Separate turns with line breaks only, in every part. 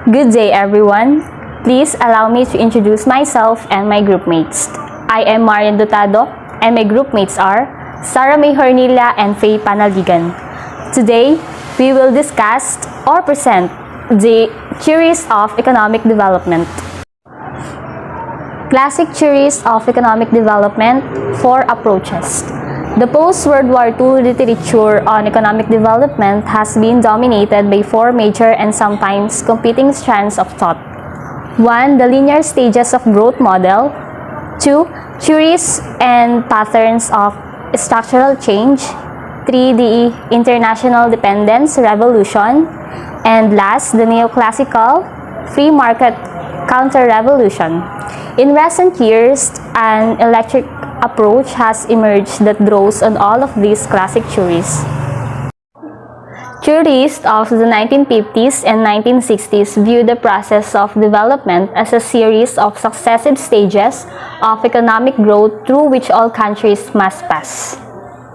Good day, everyone. Please allow me to introduce myself and my groupmates. I am Marian Dotado, and my groupmates are Sarah May Hornilla and Faye Panaligan. Today, we will discuss or present the theories of economic development. Classic theories of economic development, 4 approaches. The post-World War II literature on economic development has been dominated by 4 major and sometimes competing strands of thought. 1. The linear stages of growth model. 2. Theories and patterns of structural change. 3. The international dependence revolution. And last, the neoclassical free market counter-revolution. In recent years, an electric approach has emerged that draws on all of these classic theories. Theorists of the 1950s and 1960s viewed the process of development as a series of successive stages of economic growth through which all countries must pass.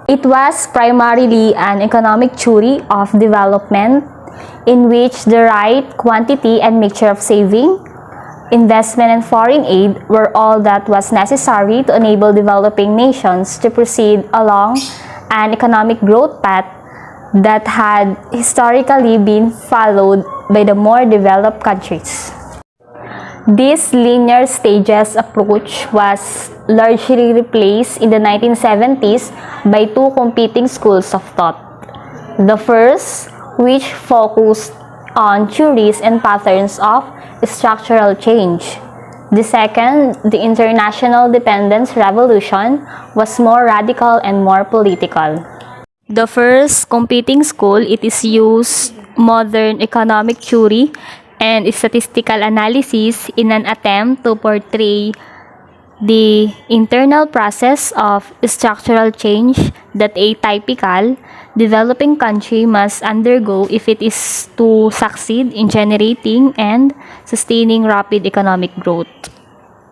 It was primarily an economic theory of development in which the right quantity and mixture of saving, investment, and foreign aid were all that was necessary to enable developing nations to proceed along an economic growth path that had historically been followed by the more developed countries. This linear stages approach was largely replaced in the 1970s by 2 competing schools of thought. The first, which focused on theories and patterns of structural change. The second, the international dependence revolution, was more radical and more political. The first competing school, it is used modern economic theory and statistical analysis in an attempt to portray the internal process of structural change that a typical developing country must undergo if it is to succeed in generating and sustaining rapid economic growth.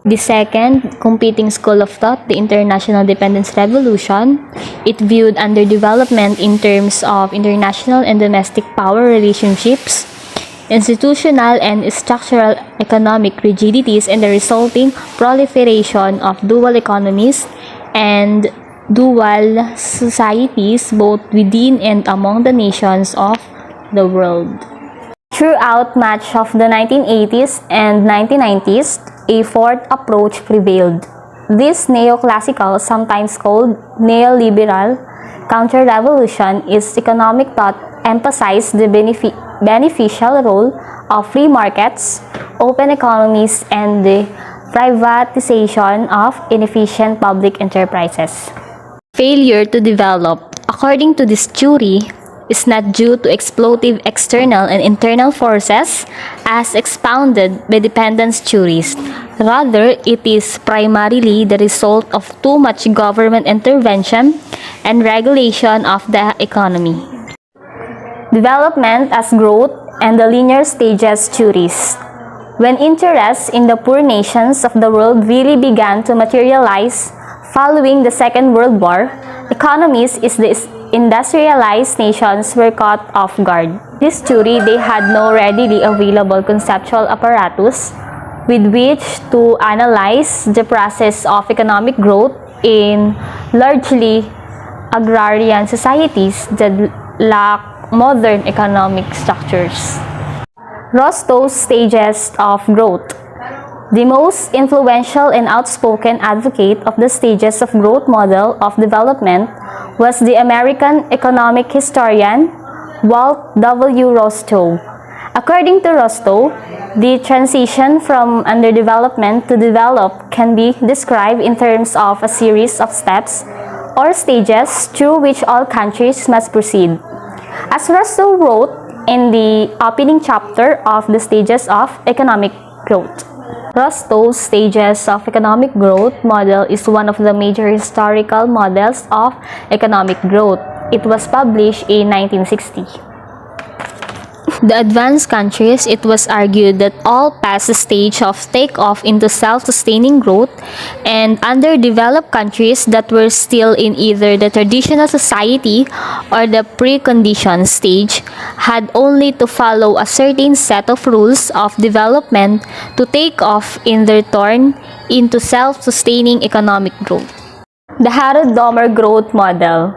The second competing school of thought, the international dependence revolution, it viewed underdevelopment in terms of international and domestic power relationships, institutional and structural economic rigidities, and the resulting proliferation of dual economies and dual societies both within and among the nations of the world. Throughout much of the 1980s and 1990s, a fourth approach prevailed. This neoclassical, sometimes called neoliberal, counter-revolution is economic thought emphasized the beneficial role of free markets, open economies, and the privatization of inefficient public enterprises. Failure to develop, according to this theory, is not due to exploitive external and internal forces as expounded by dependence theories. Rather, it is primarily the result of too much government intervention and regulation of the economy. Development as growth and the linear stages theories. When interest in the poor nations of the world really began to materialize following the Second World War, economies in the industrialized nations were caught off guard. This theory, they had no readily available conceptual apparatus with which to analyze the process of economic growth in largely agrarian societies that lack modern economic structures. Rostow's stages of growth. The most influential and outspoken advocate of the stages of growth model of development was the American economic historian Walt W. Rostow. According to Rostow, the transition from underdevelopment to develop can be described in terms of a series of steps or stages through which all countries must proceed. As Rostow wrote in the opening chapter of the stages of economic growth. Rostow's stages of economic growth model is one of the major historical models of economic growth. It was published in 1960. The advanced countries, it was argued that all passed the stage of takeoff into self-sustaining growth, and underdeveloped countries that were still in either the traditional society or the preconditioned stage had only to follow a certain set of rules of development to take off in their turn into self-sustaining economic growth. The Harrod-Domer growth model.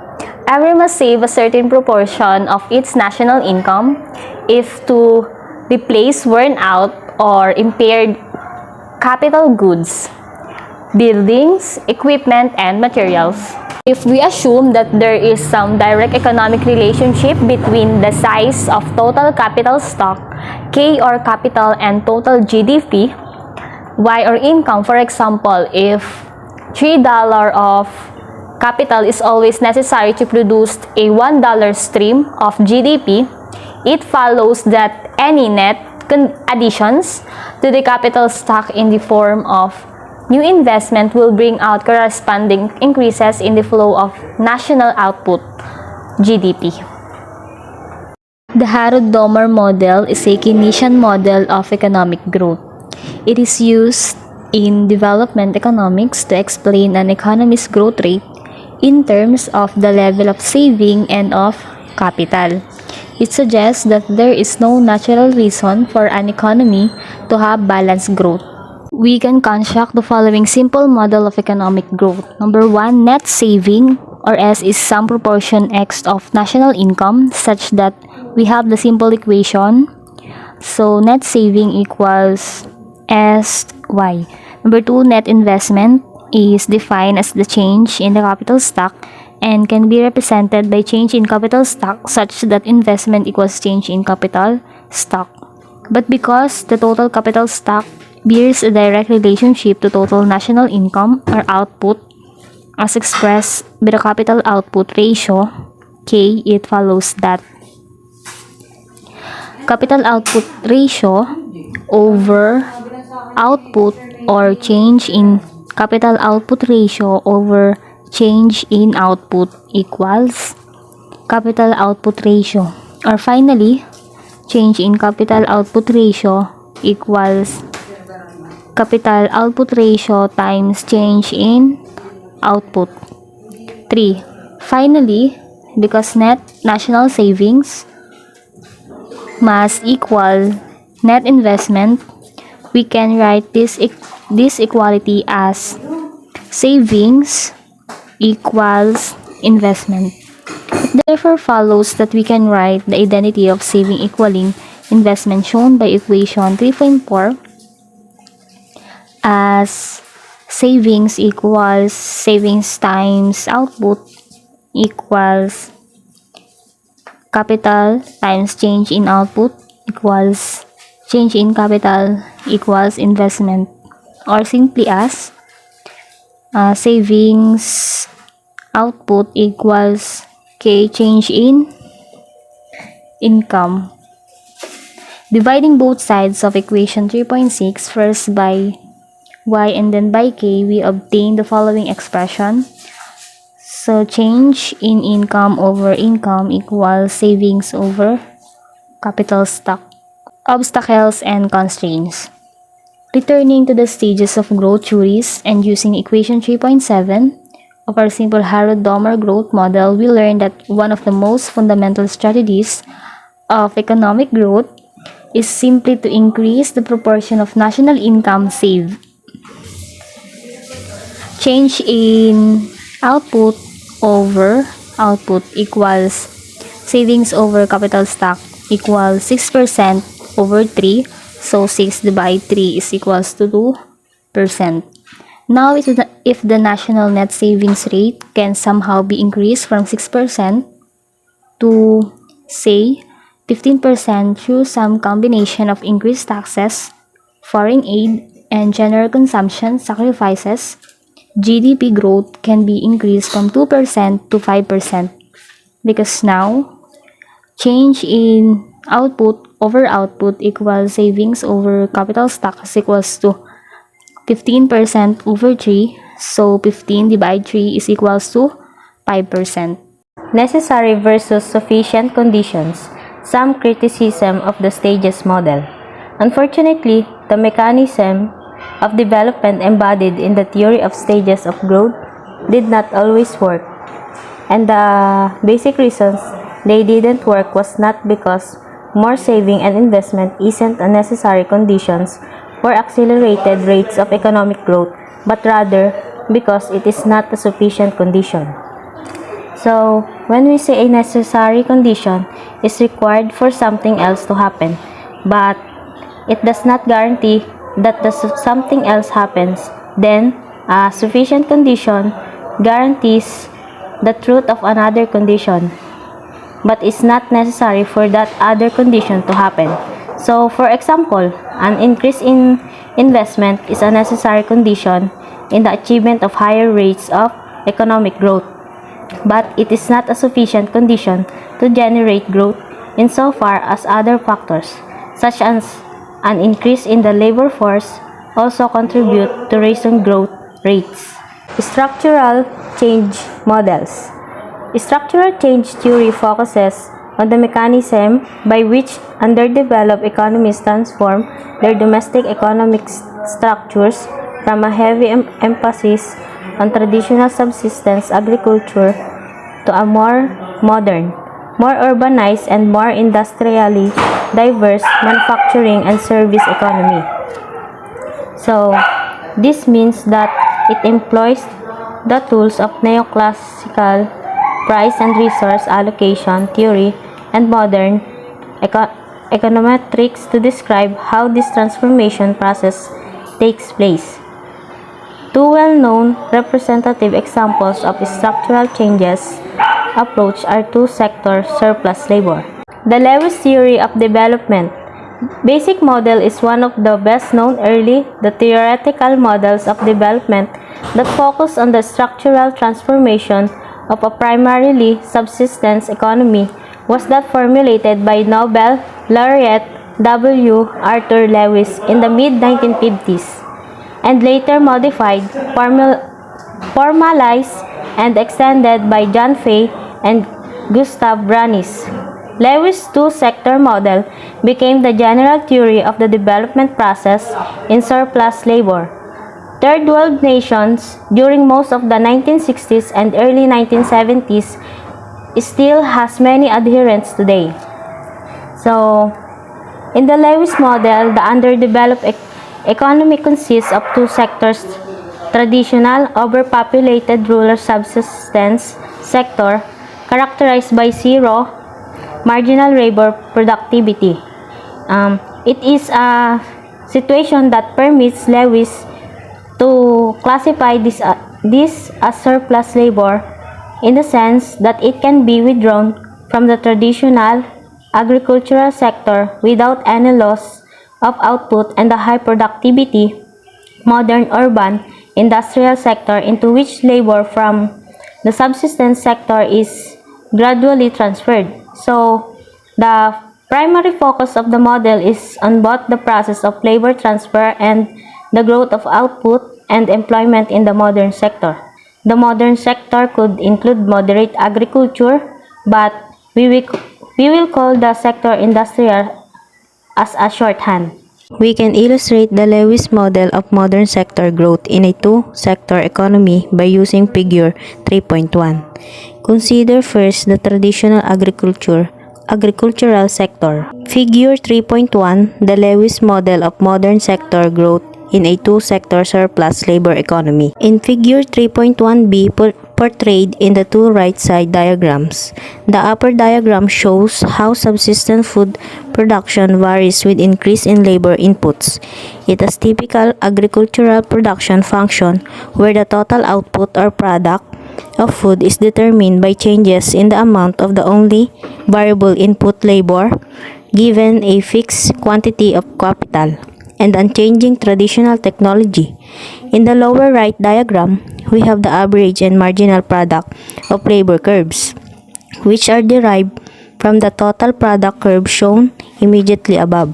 Every must save a certain proportion of its national income if to replace worn out or impaired capital goods, buildings, equipment, and materials. If we assume that there is some direct economic relationship between the size of total capital stock, K or capital, and total GDP, Y or income, for example, if $3 of capital is always necessary to produce a $1 stream of GDP, it follows that any net additions to the capital stock in the form of new investment will bring out corresponding increases in the flow of national output, GDP. The Harrod-Domer model is a Keynesian model of economic growth. It is used in development economics to explain an economy's growth rate in terms of the level of saving and of capital. It suggests that there is no natural reason for an economy to have balanced growth. We can construct the following simple model of economic growth. Number 1, net saving, or S, is some proportion X of national income, such that we have the simple equation. So net saving equals SY. Number 2, net investment is defined as the change in the capital stock and can be represented by change in capital stock such that investment equals change in capital stock. But because the total capital stock bears a direct relationship to total national income or output as expressed by the capital output ratio, K, it follows that capital output ratio over output, or change in capital output ratio over change in output, equals capital output ratio. Or finally, change in capital output ratio equals capital output ratio times change in output. 3. Finally, because net national savings must equal net investment, we can write this equality as savings equals investment. It therefore follows that we can write the identity of saving equaling investment shown by equation 3.4 as savings equals savings times output equals capital times change in output equals change in capital equals investment, or simply as savings output equals K change in income. Dividing both sides of equation 3.6 first by Y and then by K, we obtain the following expression. So change in income over income equals savings over capital stock. Obstacles and constraints. Returning to the stages of growth theories and using equation 3.7 of our simple Harrod-Domer growth model, we learned that one of the most fundamental strategies of economic growth is simply to increase the proportion of national income saved. Change in output over output equals savings over capital stock equals 6% over 3, so 6 divided 3 is equals to 2%. Now, if the national net savings rate can somehow be increased from 6% to, say, 15% through some combination of increased taxes, foreign aid, and general consumption sacrifices, GDP growth can be increased from 2% to 5%, because now, change in output over output equals savings over capital stock is equals to 15% over 3, so 15 divided 3 is equals to 5%. Necessary versus sufficient conditions.
some criticism of the stages model. Unfortunately, the mechanism of development embodied in the theory of stages of growth did not always work. And the basic reasons they didn't work was not because more saving and investment isn't a necessary conditions for accelerated rates of economic growth, but rather because it is not a sufficient condition. So, when we say a necessary condition is required for something else to happen, but it does not guarantee that the something else happens, then a sufficient condition guarantees the truth of another condition, but is not necessary for that other condition to happen. So, for example, an increase in investment is a necessary condition in the achievement of higher rates of economic growth, but it is not a sufficient condition to generate growth insofar as other factors, such as an increase in the labor force, also contribute to raising growth rates. Structural change models. Structural change theory focuses on the mechanism by which underdeveloped economies transform their domestic economic structures from a heavy emphasis on traditional subsistence agriculture to a more modern, more urbanized, and more industrially diverse manufacturing and service economy. So, this means that it employs the tools of neoclassical price and resource allocation theory and modern econometrics to describe how this transformation process takes place. Two well-known representative examples of structural changes approach are two-sector surplus labor. The Lewis theory of development basic model is one of the best-known early the theoretical models of development that focus on the structural transformation of a primarily subsistence economy was that formulated by Nobel laureate W. Arthur Lewis in the mid-1950s and later modified, formalized, and extended by John Fay and Gustav Branis. Lewis' two-sector model became the general theory of the development process in surplus labor. Third world nations during most of the 1960s and early 1970s still has many adherents today. So, in the Lewis model, the underdeveloped economy consists of two sectors: traditional, overpopulated rural subsistence sector characterized by zero marginal labor productivity. It is a situation that permits Lewis to classify this as surplus labor in the sense that it can be withdrawn from the traditional agricultural sector without any loss of output and the high productivity modern urban industrial sector into which labor from the subsistence sector is gradually transferred. So, the primary focus of the model is on both the process of labor transfer and the growth of output and employment in the modern sector. The modern sector could include moderate agriculture, but we will call the sector industrial as a shorthand. We can illustrate the Lewis model of modern sector growth in a two-sector economy by using figure 3.1. Consider first the traditional agricultural sector. Figure 3.1, the Lewis model of modern sector growth in a two-sector surplus labor economy. In figure 3.1b portrayed in the two right-side diagrams, the upper diagram shows how subsistence food production varies with increase in labor inputs. It has typical agricultural production function where the total output or product of food is determined by changes in the amount of the only variable input labor given a fixed quantity of capital and unchanging traditional technology. In the lower right diagram, we have the average and marginal product of labor curves, which are derived from the total product curve shown immediately above.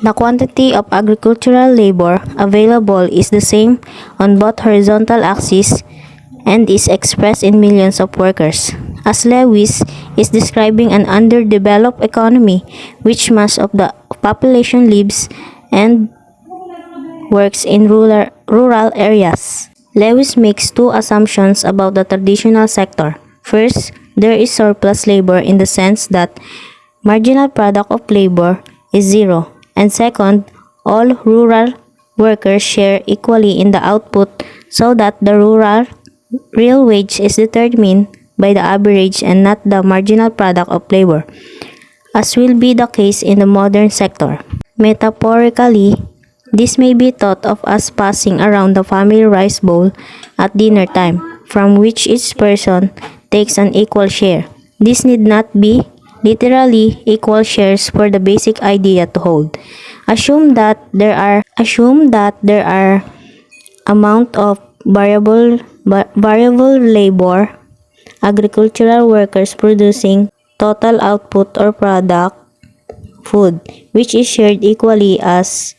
The quantity of agricultural labor available is the same on both horizontal axes and is expressed in millions of workers. as Lewis is describing an underdeveloped economy which much of the population lives and works in rural areas. Lewis makes two assumptions about the traditional sector. First, there is surplus labor in the sense that marginal product of labor is zero. And second, all rural workers share equally in the output so that the rural real wage is determined by the average and not the marginal product of labor, as will be the case in the modern sector. Metaphorically, this may be thought of as passing around the family rice bowl at dinner time, from which each person takes an equal share. This need not be literally equal shares for the basic idea to hold. Assume that there are amount of variable labor, agricultural workers producing total output or product, food, which is shared equally as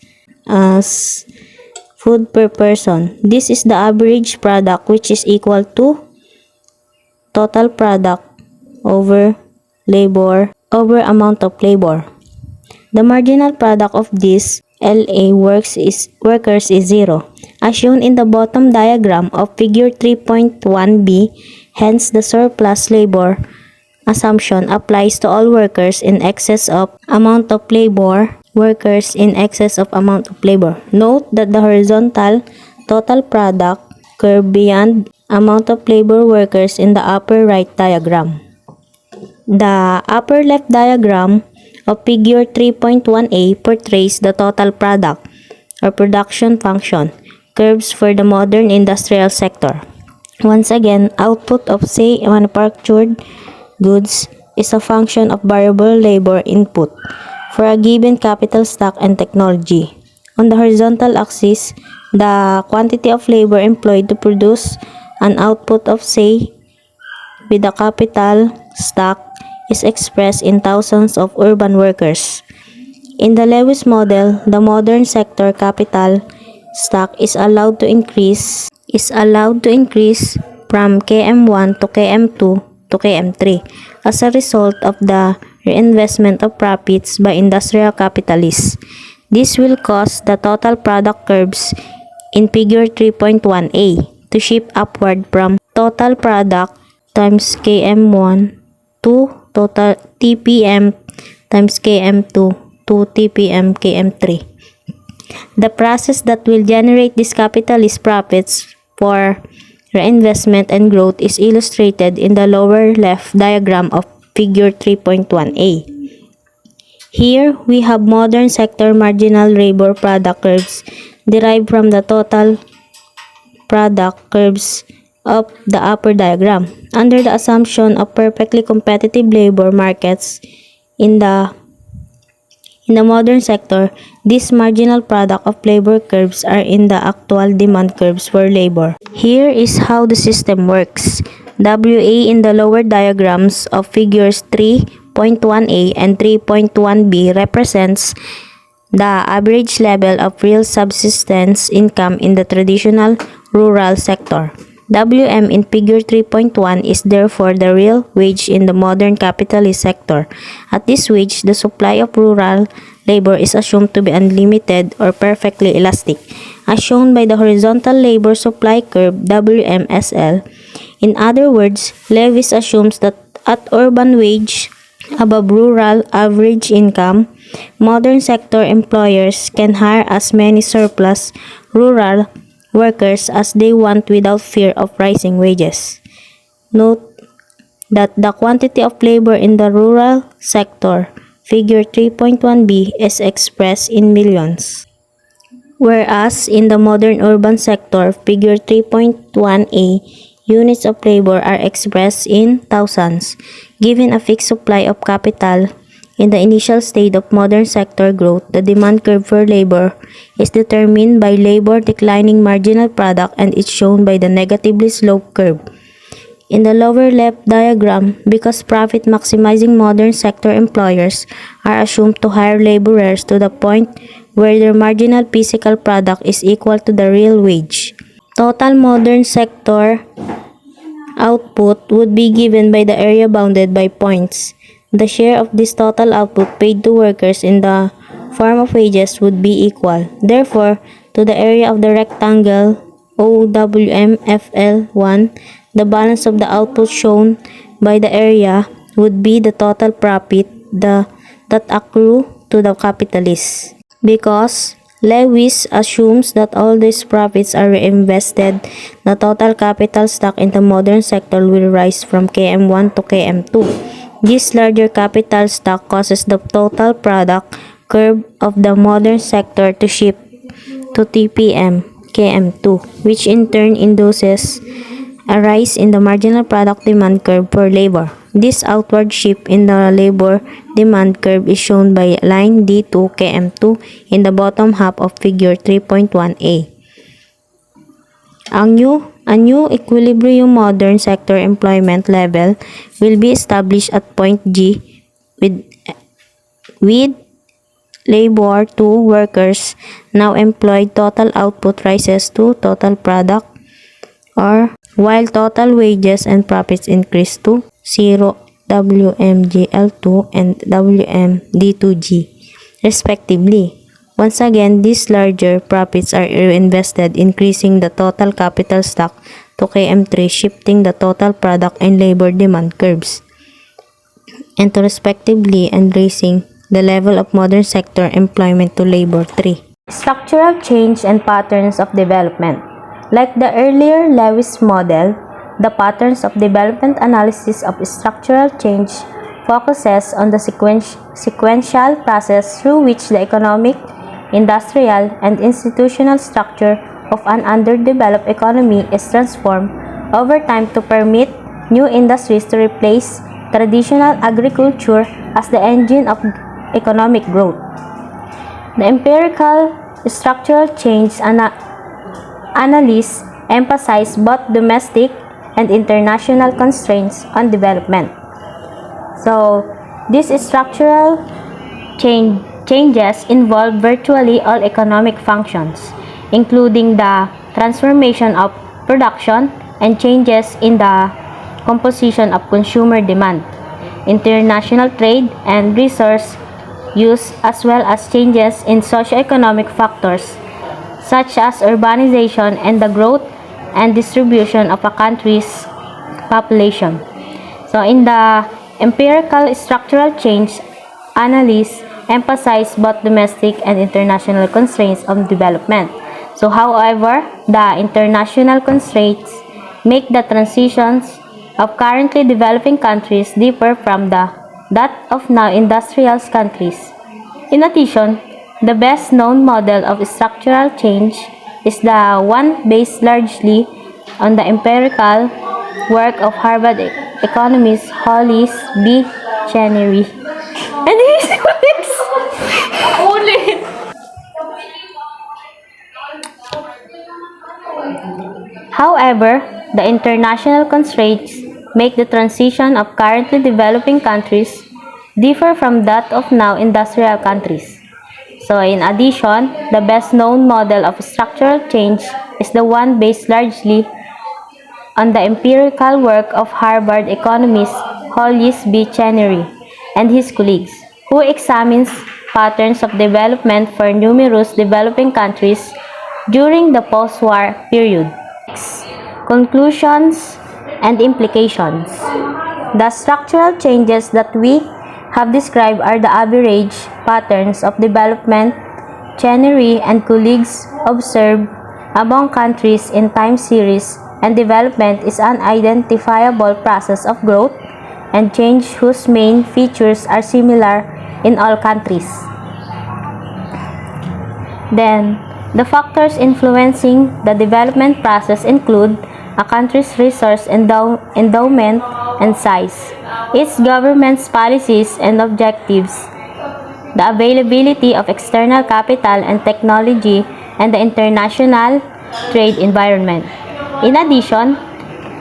food per person. This is the average product, which is equal to total product over amount of labor. The marginal product of this workers is zero, as shown in the bottom diagram of figure 3.1b. Hence, the surplus labor assumption applies to all workers in excess of amount of labor. Note that the horizontal total product curve beyond amount of labor workers in the upper right diagram. The upper left diagram of figure 3.1a portrays the total product or production function curves for the modern industrial sector. Once again, output of say manufactured goods is a function of variable labor input for a given capital stock and technology. On the horizontal axis, the quantity of labor employed to produce an output of say with a capital stock is expressed in thousands of urban workers. In the Lewis model, the modern sector capital stock is allowed to increase from KM1 to KM2 to KM3 as a result of the reinvestment of profits by industrial capitalists. This will cause the total product curves in figure 3.1a to shift upward from total product times KM1 to total TPM times KM2 to TPM KM3. The process that will generate these capitalist profits for reinvestment and growth is illustrated in the lower left diagram of figure 3.1a. Here, we have modern sector marginal labor product curves derived from the total product curves of the upper diagram. Under the assumption of perfectly competitive labor markets in the modern sector, these marginal product of labor curves are in the actual demand curves for labor. Here is how the system works. WA in the lower diagrams of figures 3.1a and 3.1b represents the average level of real subsistence income in the traditional rural sector. WM in figure 3.1 is therefore the real wage in the modern capitalist sector. At this wage, the supply of rural labor is assumed to be unlimited or perfectly elastic, as shown by the horizontal labor supply curve WMSL. In other words, Lewis assumes that at urban wage above rural average income, modern sector employers can hire as many surplus rural workers as they want without fear of rising wages. Note that the quantity of labor in the rural sector, figure 3.1b, is expressed in millions, whereas in the modern urban sector, figure 3.1a, units of labor are expressed in thousands. Given a fixed supply of capital in the initial state of modern sector growth, the demand curve for labor is determined by labor declining marginal product and is shown by the negatively sloped curve. In the lower left diagram, because profit maximizing modern sector employers are assumed to hire laborers to the point where their marginal physical product is equal to the real wage, total modern sector output would be given by the area bounded by points. The share of this total output paid to workers in the form of wages would be equal. Therefore, to the area of the rectangle OWMFL1, the balance of the output shown by the area would be the total profit that accrue to the capitalist. Because Lewis assumes that all these profits are reinvested, the total capital stock in the modern sector will rise from KM1 to KM2. This larger capital stock causes the total product curve of the modern sector to shift to TPM KM2, which in turn induces a rise in the marginal product demand curve for labor. This outward shift in the labor demand curve is shown by line D2 KM2 in the bottom half of figure 3.1a. A new equilibrium modern sector employment level will be established at point G with labor to workers now employed total output rises to total product, or while total wages and profits increase to 0 WMGL2 and WMD2G respectively. Once again, these larger profits are reinvested, increasing the total capital stock to KM3, shifting the total product and labor demand curves and to respectively and raising the level of modern sector employment to labor 3. Structural change and patterns of development. Like the earlier Lewis model, the patterns of development analysis of structural change focuses on the sequential process through which the economic, industrial, and institutional structure of an underdeveloped economy is transformed over time to permit new industries to replace traditional agriculture as the engine of economic growth. The empirical structural change analysis emphasizes both domestic and international constraints on development. So, these structural changes involve virtually all economic functions, including the transformation of production and changes in the composition of consumer demand, international trade and resource use, as well as changes in socioeconomic factors such as urbanization and the growth and distribution of a country's population. So in the empirical structural change analysis emphasize both domestic and international constraints of development. So however, the international constraints make the transitions of currently developing countries differ from that of now industrial countries. In addition, the best known model of structural change is the one based largely on the empirical work of Harvard economist Hollis B. Chenery. However, the international constraints make the transition of currently developing countries differ from that of now industrial countries. So in addition, the best known model of structural change is the one based largely on the empirical work of Harvard economist Hollis B. Chenery and his colleagues, who examines patterns of development for numerous developing countries during the post-war period. Conclusions and implications. The structural changes that we have described are the average patterns of development Chenery and colleagues observed among countries in time series, and development is an identifiable process of growth and change whose main features are similar in all countries. Then, the factors influencing the development process include a country's resource endowment and size, its government's policies and objectives, the availability of external capital and technology, and the international trade environment. In addition,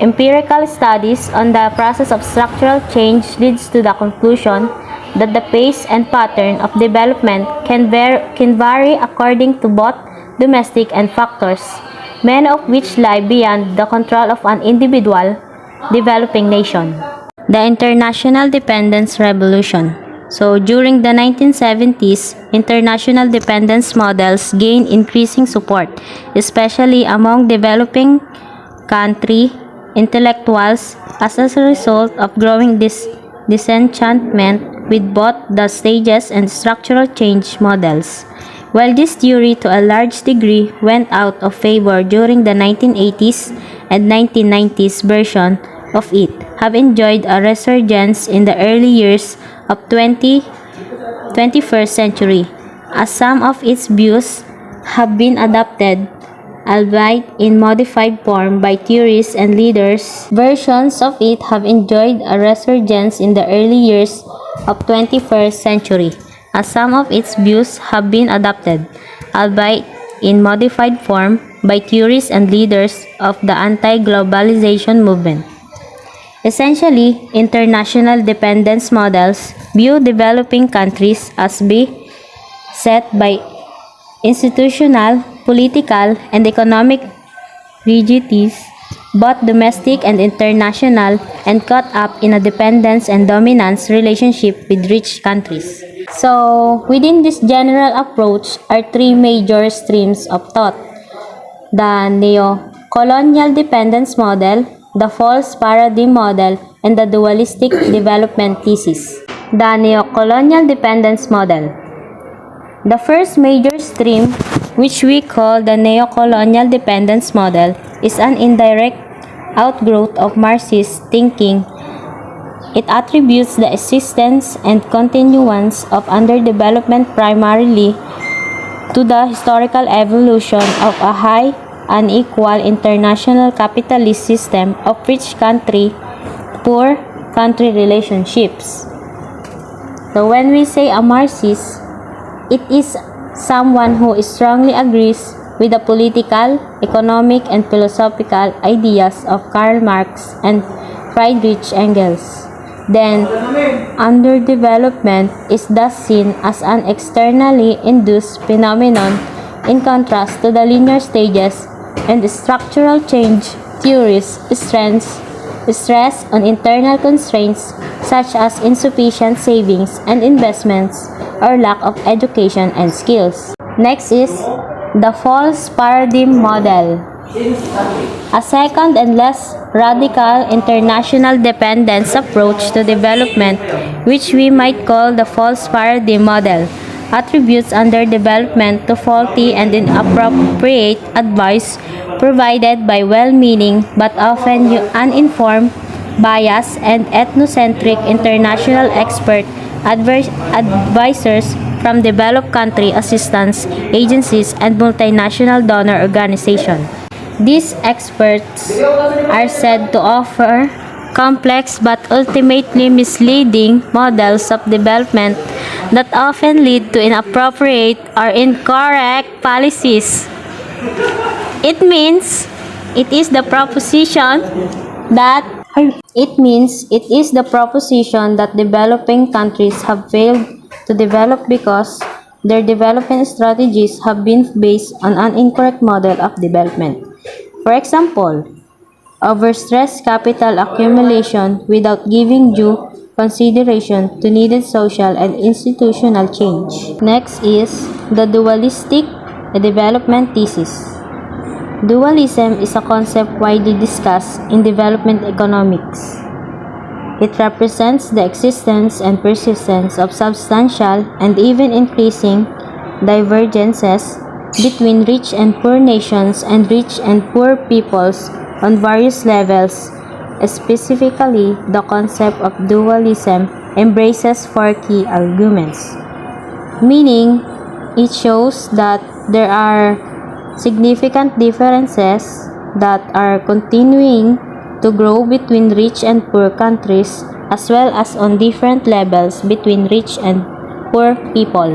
empirical studies on the process of structural change leads to the conclusion that the pace and pattern of development can vary according to both domestic and factors, many of which lie beyond the control of an individual, developing nation. The International Dependence Revolution. So during the 1970s, international dependence models gained increasing support, especially among developing country intellectuals as a result of growing disenchantment with both the stages and structural change models. While this theory to a large degree went out of favor during the 1980s and 1990s version of it, have enjoyed a resurgence in the early years of 21st century, as some of its views have been adopted, albeit in modified form by theorists and leaders. Versions of it have enjoyed a resurgence in the early years of 21st century, as some of its views have been adopted, albeit in modified form by theorists and leaders of the anti-globalization movement. Essentially, international dependence models view developing countries as beset by institutional, political, and economic rigidities, both domestic and international, and caught up in a dependence and dominance relationship with rich countries. So, within this general approach are three major streams of thought: the neo-colonial dependence model, the false paradigm model, and the dualistic development thesis. The neo-colonial dependence model. The first major stream, which we call the neo-colonial dependence model, is an indirect outgrowth of Marxist thinking. It attributes the existence and continuance of underdevelopment primarily to the historical evolution of a high, unequal international capitalist system of rich country, poor country relationships. So when we say a Marxist, it is someone who strongly agrees with the political, economic, and philosophical ideas of Karl Marx and Friedrich Engels. Then, underdevelopment is thus seen as an externally induced phenomenon in contrast to the linear stages and structural change theories stress on internal constraints such as insufficient savings and investments or lack of education and skills. Next is the false paradigm model. A second and less radical international dependence approach to development, which we might call the false paradigm model, attributes underdevelopment to faulty and inappropriate advice provided by well-meaning but often uninformed, biased, and ethnocentric international expert advisors from developed country assistance agencies and multinational donor organizations. These experts are said to offer complex but ultimately misleading models of development that often lead to inappropriate or incorrect policies. It means it is the proposition that developing countries have failed to develop because their development strategies have been based on an incorrect model of development. For example, overstressed capital accumulation without giving due consideration to needed social and institutional change. Next is the dualistic development thesis. Dualism is a concept widely discussed in development economics. It represents the existence and persistence of substantial and even increasing divergences between rich and poor nations and rich and poor peoples on various levels. Specifically, the concept of dualism embraces four key arguments, meaning it shows that there are significant differences that are continuing to grow between rich and poor countries as well as on different levels between rich and poor people.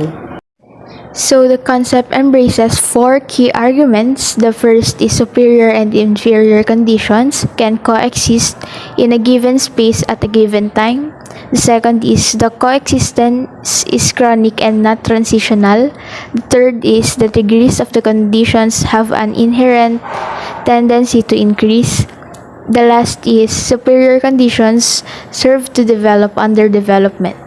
So the concept embraces four key arguments. The first is superior and inferior conditions can coexist in a given space at a given time. The second is the coexistence is chronic and not transitional. The third is the degrees of the conditions have an inherent tendency to increase. The last is superior conditions serve to develop underdevelopment.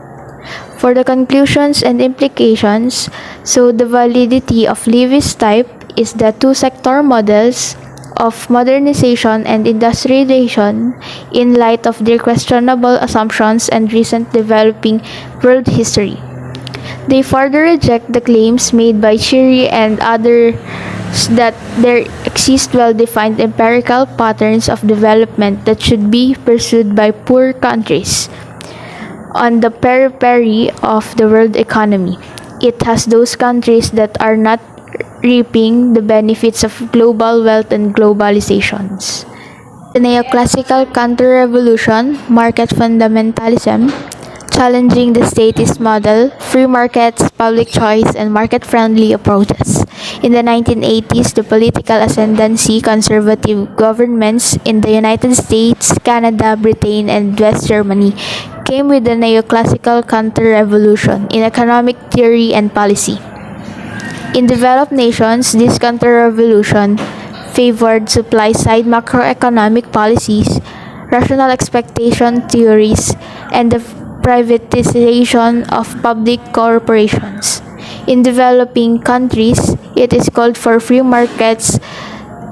For the conclusions and implications, so the validity of Lewis type is the two-sector models of modernization and industrialization in light of their questionable assumptions and recent developing world history. They further reject the claims made by Cheery and others that there exist well-defined empirical patterns of development that should be pursued by poor countries on the periphery of the world economy. It has those countries that are not reaping the benefits of global wealth and globalizations. The neoclassical counter-revolution, market fundamentalism, challenging the statist model, free markets, public choice, and market-friendly approaches. In the 1980s, the political ascendancy conservative governments in the United States, Canada, Britain, and West Germany came with the neoclassical counter-revolution in economic theory and policy. In developed nations, this counter-revolution favored supply-side macroeconomic policies, rational expectation theories, and the privatization of public corporations. In developing countries, it is called for free markets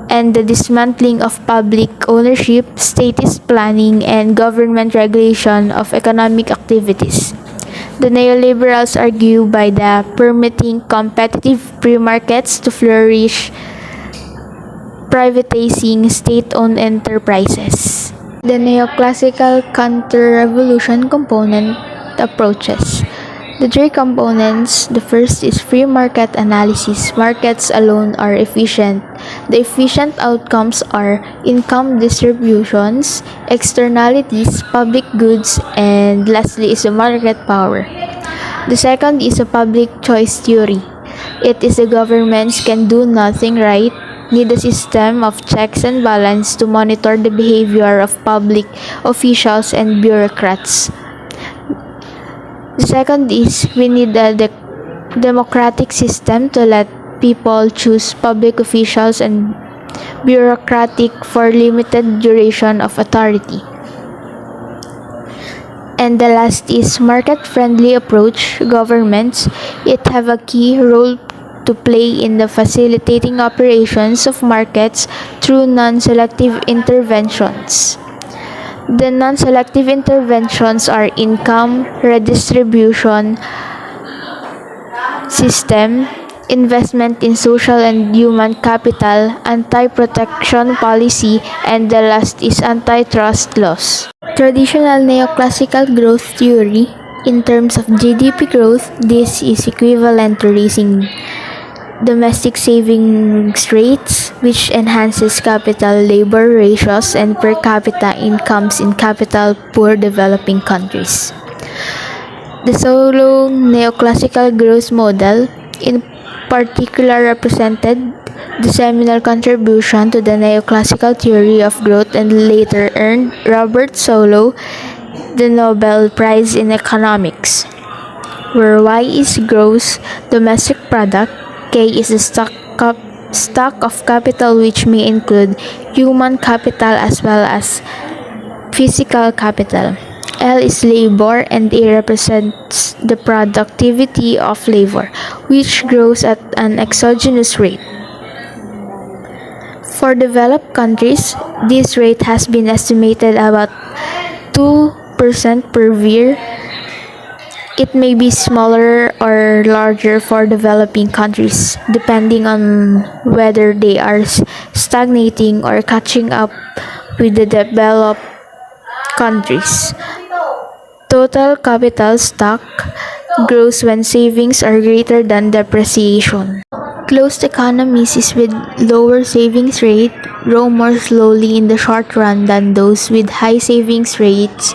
and the dismantling of public ownership, statist planning, and government regulation of economic activities. The neoliberals argue by the permitting competitive free markets to flourish, privatizing state-owned enterprises. The neoclassical counter-revolution component approaches. The three components, the first is free market analysis. Markets alone are efficient. The efficient outcomes are income distributions, externalities, public goods, and lastly is the market power. The second is a public choice theory. It is the governments can do nothing right, need a system of checks and balance to monitor the behavior of public officials and bureaucrats. The second is we need a democratic system to let people choose public officials and bureaucratic for limited duration of authority. And the last is market-friendly approach. Governments, it have a key role to play in the facilitating operations of markets through non-selective interventions. The non-selective interventions are income redistribution system, investment in social and human capital, anti-protection policy, and the last is antitrust laws. Traditional neoclassical growth theory, in terms of GDP growth, this is equivalent to raising domestic savings rates, which enhances capital labor ratios and per capita incomes in capital poor developing countries. The solo neoclassical growth model, in particular, represented the seminal contribution to the neoclassical theory of growth and later earned Robert Solow the Nobel Prize in Economics, where Y is gross domestic product, K is the stock of capital, which may include human capital as well as physical capital. L is labor, and A represents the productivity of labor, which grows at an exogenous rate. For developed countries, this rate has been estimated about 2% per year. It may be smaller or larger for developing countries, depending on whether they are stagnating or catching up with the developed countries. Total capital stock grows when savings are greater than depreciation. Closed economies with lower savings rate grow more slowly in the short run than those with high savings rates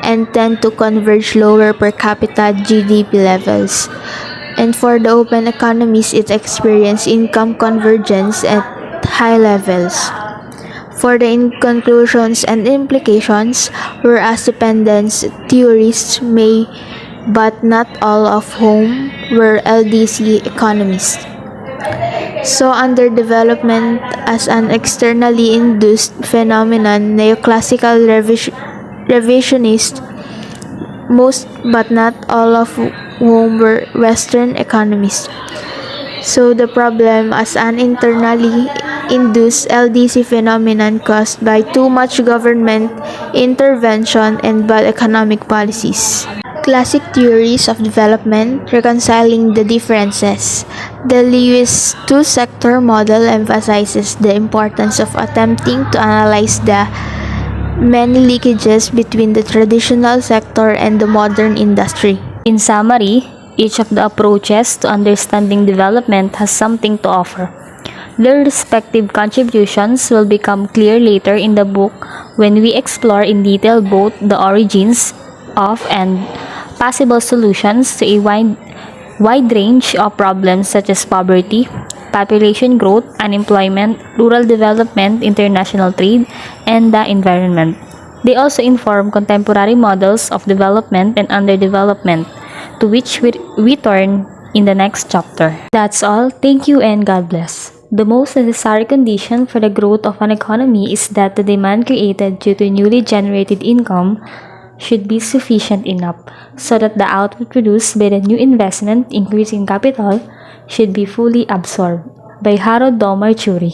and tend to converge lower per capita GDP levels. And for the open economies, it experiences income convergence at high levels. For the conclusions and implications, whereas dependence theorists may, but not all of whom, were LDC economists. So underdevelopment as an externally induced phenomenon, neoclassical revisionists, most but not all of whom were Western economists. So the problem as an internally induced LDC phenomenon caused by too much government intervention and bad economic policies. Classic theories of development reconciling the differences. The Lewis two-sector model emphasizes the importance of attempting to analyze the many leakages between the traditional sector and the modern industry.
In summary, each of the approaches to understanding development has something to offer. Their respective contributions will become clear later in the book when we explore in detail both the origins of and possible solutions to a wide range of problems such as poverty, population growth, unemployment, rural development, international trade, and the environment. They also inform contemporary models of development and underdevelopment, to which we turn in the next chapter. That's all. Thank you and God bless. The most necessary condition for the growth of an economy is that the demand created due to newly generated income should be sufficient enough so that the output produced by the new investment, increasing capital, should be fully absorbed. By Harold Domar Chury.